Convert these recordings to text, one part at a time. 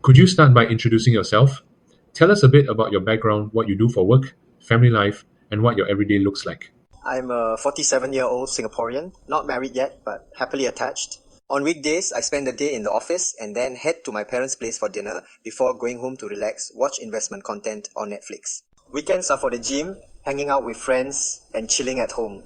Could you start by introducing yourself? Tell us a bit about your background, what you do for work, family life, and what your everyday looks like. I'm a 47-year-old Singaporean, not married yet, but happily attached. On weekdays, I spend the day in the office and then head to my parents' place for dinner before going home to relax, watch investment content on Netflix. Weekends are for the gym, hanging out with friends, and chilling at home.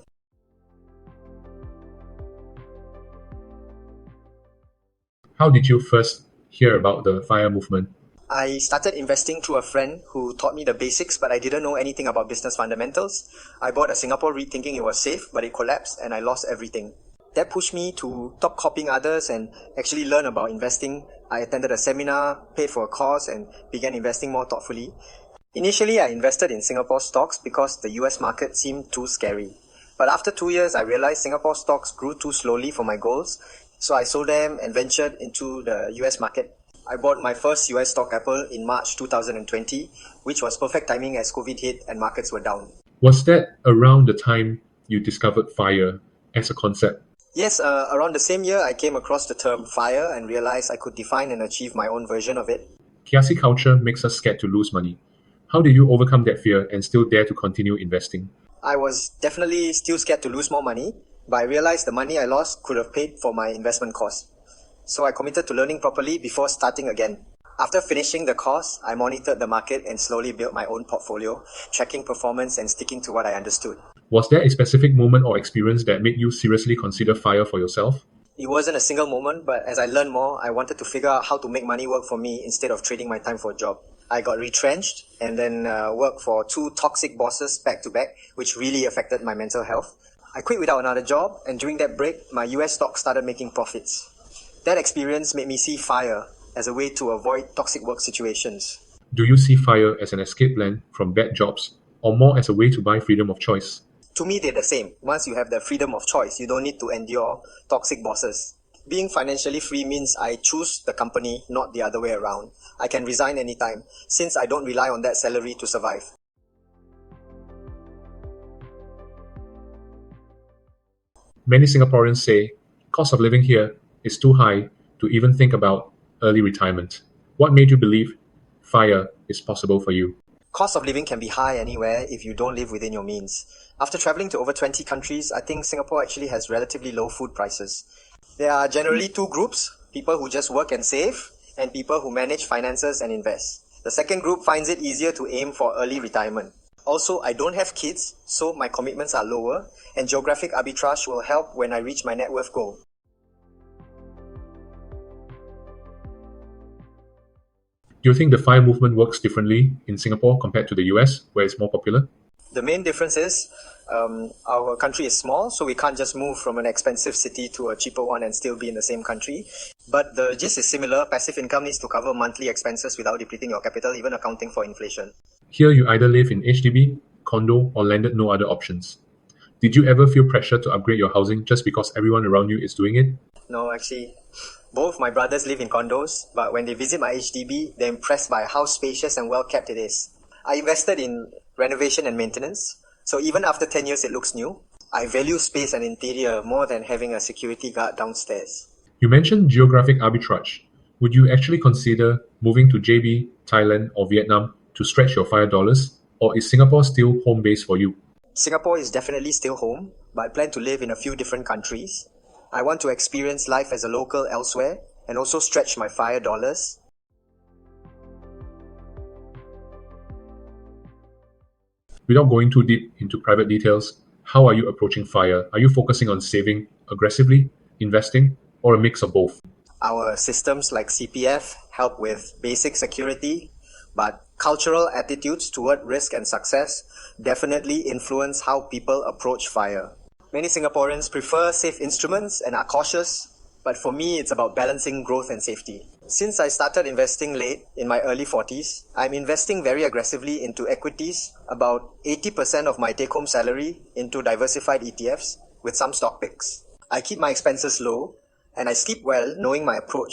How did you first hear about the FIRE movement? I started investing through a friend who taught me the basics, but I didn't know anything about business fundamentals. I bought a Singapore REIT thinking it was safe, but it collapsed and I lost everything. That pushed me to stop copying others and actually learn about investing. I attended a seminar, paid for a course, and began investing more thoughtfully. Initially, I invested in Singapore stocks because the US market seemed too scary. But after 2 years, I realized Singapore stocks grew too slowly for my goals, so I sold them and ventured into the US market. I bought my first US stock, Apple, in March 2020, which was perfect timing as COVID hit and markets were down. Was that around the time you discovered FIRE as a concept? Yes, around the same year, I came across the term FIRE and realized I could define and achieve my own version of it. Kiasi culture makes us scared to lose money. How did you overcome that fear and still dare to continue investing? I was definitely still scared to lose more money, but I realized the money I lost could have paid for my investment costs. So I committed to learning properly before starting again. After finishing the course, I monitored the market and slowly built my own portfolio, tracking performance and sticking to what I understood. Was there a specific moment or experience that made you seriously consider FIRE for yourself? It wasn't a single moment, but as I learned more, I wanted to figure out how to make money work for me instead of trading my time for a job. I got retrenched and then worked for 2 toxic bosses back to back, which really affected my mental health. I quit without another job, and during that break, my US stock started making profits. That experience made me see FIRE as a way to avoid toxic work situations. Do you see FIRE as an escape plan from bad jobs or more as a way to buy freedom of choice? To me, they're the same. Once you have the freedom of choice, you don't need to endure toxic bosses. Being financially free means I choose the company, not the other way around. I can resign anytime, since I don't rely on that salary to survive. Many Singaporeans say cost of living here is too high to even think about early retirement. What made you believe FIRE is possible for you? Cost of living can be high anywhere if you don't live within your means. After traveling to over 20 countries, I think Singapore actually has relatively low food prices. There are generally 2 groups, people who just work and save, and people who manage finances and invest. The second group finds it easier to aim for early retirement. Also, I don't have kids, so my commitments are lower, and geographic arbitrage will help when I reach my net worth goal. Do you think the FIRE movement works differently in Singapore compared to the US, where it's more popular? The main difference is our country is small, so we can't just move from an expensive city to a cheaper one and still be in the same country. But the gist is similar. Passive income needs to cover monthly expenses without depleting your capital, even accounting for inflation. Here you either live in HDB, condo, or landed no other options. Did you ever feel pressure to upgrade your housing just because everyone around you is doing it? No, actually, both my brothers live in condos, but when they visit my HDB, they're impressed by how spacious and well kept it is. I invested in renovation and maintenance, so even after 10 years it looks new. I value space and interior more than having a security guard downstairs. You mentioned geographic arbitrage. Would you actually consider moving to JB, Thailand, or Vietnam to stretch your FIRE dollars, or is Singapore still home base for you? Singapore is definitely still home, but I plan to live in a few different countries. I want to experience life as a local elsewhere and also stretch my FIRE dollars. Without going too deep into private details, how are you approaching FIRE? Are you focusing on saving aggressively, investing, or a mix of both? Our systems like CPF help with basic security, but cultural attitudes toward risk and success definitely influence how people approach FIRE. Many Singaporeans prefer safe instruments and are cautious, but for me it's about balancing growth and safety. Since I started investing late, in my early 40s, I'm investing very aggressively into equities, about 80% of my take-home salary into diversified ETFs with some stock picks. I keep my expenses low, and I sleep well knowing my approach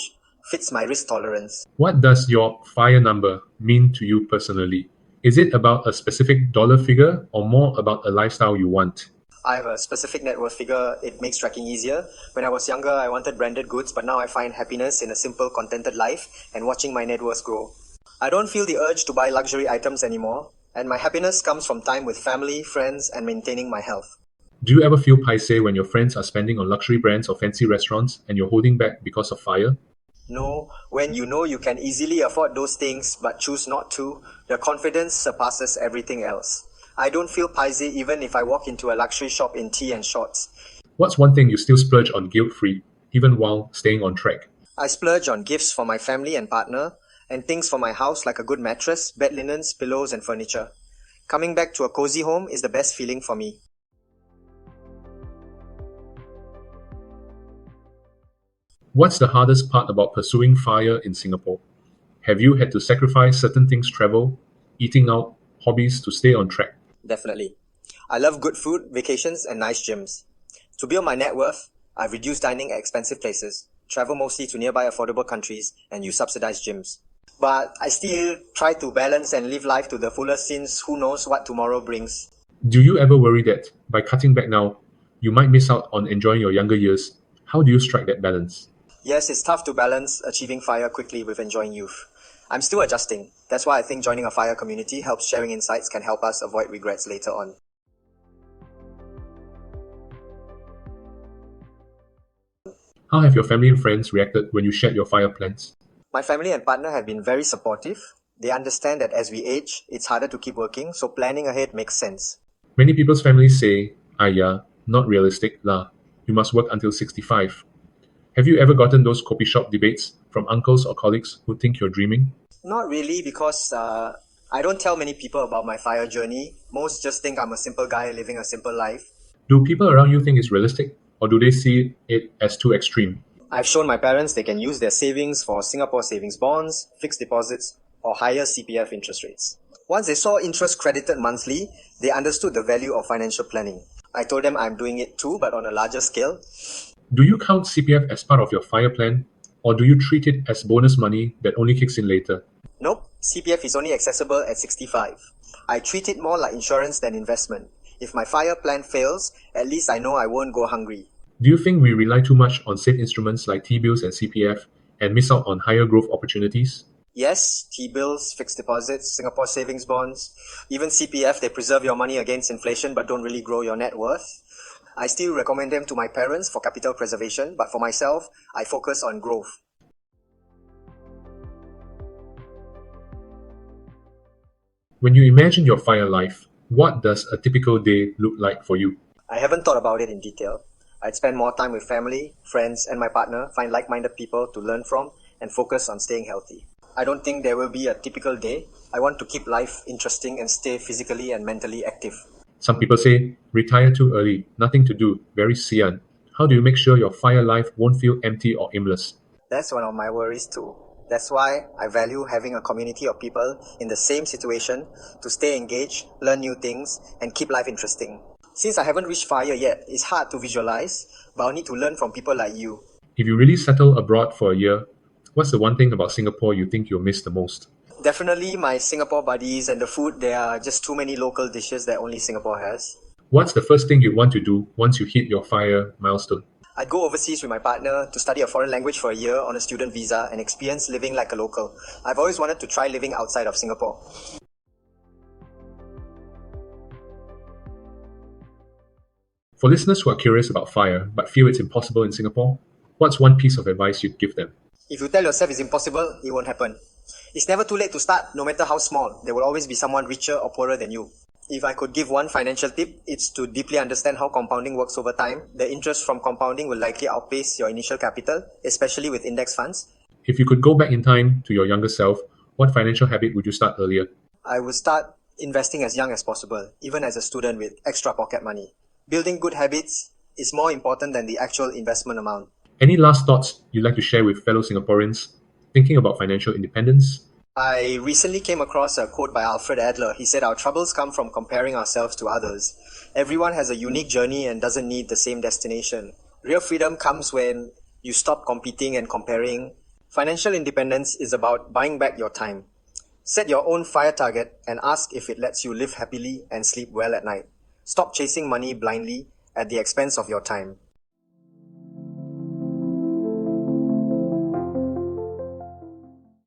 fits my risk tolerance. What does your FIRE number mean to you personally? Is it about a specific dollar figure or more about a lifestyle you want? I have a specific net worth figure. It makes tracking easier. When I was younger, I wanted branded goods, but now I find happiness in a simple, contented life and watching my net worth grow. I don't feel the urge to buy luxury items anymore, and my happiness comes from time with family, friends, and maintaining my health. Do you ever feel paiseh when your friends are spending on luxury brands or fancy restaurants and you're holding back because of fire? No, when you know you can easily afford those things but choose not to, the confidence surpasses everything else. I don't feel paiseh even if I walk into a luxury shop in tee and shorts. What's one thing you still splurge on guilt-free, even while staying on track? I splurge on gifts for my family and partner, and things for my house like a good mattress, bed linens, pillows, and furniture. Coming back to a cozy home is the best feeling for me. What's the hardest part about pursuing FIRE in Singapore? Have you had to sacrifice certain things, travel, eating out, hobbies to stay on track? Definitely. I love good food, vacations, and nice gyms. To build my net worth, I've reduced dining at expensive places, travel mostly to nearby affordable countries, and use subsidized gyms. But I still try to balance and live life to the fullest since who knows what tomorrow brings. Do you ever worry that, by cutting back now, you might miss out on enjoying your younger years? How do you strike that balance? Yes, it's tough to balance achieving FIRE quickly with enjoying youth. I'm still adjusting. That's why I think joining a FIRE community helps sharing insights can help us avoid regrets later on. How have your family and friends reacted when you shared your FIRE plans? My family and partner have been very supportive. They understand that as we age, it's harder to keep working, so planning ahead makes sense. Many people's families say, "Aiya, not realistic lah. You must work until 65. Have you ever gotten those coffee shop debates from uncles or colleagues who think you're dreaming? Not really, because I don't tell many people about my FIRE journey. Most just think I'm a simple guy living a simple life. Do people around you think it's realistic, or do they see it as too extreme? I've shown my parents they can use their savings for Singapore savings bonds, fixed deposits, or higher CPF interest rates. Once they saw interest credited monthly, they understood the value of financial planning. I told them I'm doing it too, but on a larger scale. Do you count CPF as part of your FIRE plan, or do you treat it as bonus money that only kicks in later? Nope, CPF is only accessible at 65. I treat it more like insurance than investment. If my FIRE plan fails, at least I know I won't go hungry. Do you think we rely too much on safe instruments like T-bills and CPF and miss out on higher growth opportunities? Yes, T-bills, fixed deposits, Singapore savings bonds, even CPF, they preserve your money against inflation but don't really grow your net worth. I still recommend them to my parents for capital preservation, but for myself, I focus on growth. When you imagine your FIRE life, what does a typical day look like for you? I haven't thought about it in detail. I'd spend more time with family, friends, and my partner, find like-minded people to learn from, and focus on staying healthy. I don't think there will be a typical day. I want to keep life interesting and stay physically and mentally active. Some people say, retire too early, nothing to do, very sian. How do you make sure your FIRE life won't feel empty or aimless? That's one of my worries too. That's why I value having a community of people in the same situation to stay engaged, learn new things, and keep life interesting. Since I haven't reached FIRE yet, it's hard to visualize, but I'll need to learn from people like you. If you really settle abroad for a year, what's the one thing about Singapore you think you'll miss the most? Definitely my Singapore buddies and the food. There are just too many local dishes that only Singapore has. What's the first thing you want to do once you hit your FIRE milestone? I'd go overseas with my partner to study a foreign language for a year on a student visa and experience living like a local. I've always wanted to try living outside of Singapore. For listeners who are curious about FIRE but feel it's impossible in Singapore, what's one piece of advice you'd give them? If you tell yourself it's impossible, it won't happen. It's never too late to start, no matter how small. There will always be someone richer or poorer than you. If I could give one financial tip, it's to deeply understand how compounding works over time. The interest from compounding will likely outpace your initial capital, especially with index funds. If you could go back in time to your younger self, what financial habit would you start earlier? I would start investing as young as possible, even as a student with extra pocket money. Building good habits is more important than the actual investment amount. Any last thoughts you'd like to share with fellow Singaporeans thinking about financial independence? I recently came across a quote by Alfred Adler. He said, "Our troubles come from comparing ourselves to others. Everyone has a unique journey and doesn't need the same destination. Real freedom comes when you stop competing and comparing. Financial independence is about buying back your time. Set your own FIRE target and ask if it lets you live happily and sleep well at night. Stop chasing money blindly at the expense of your time.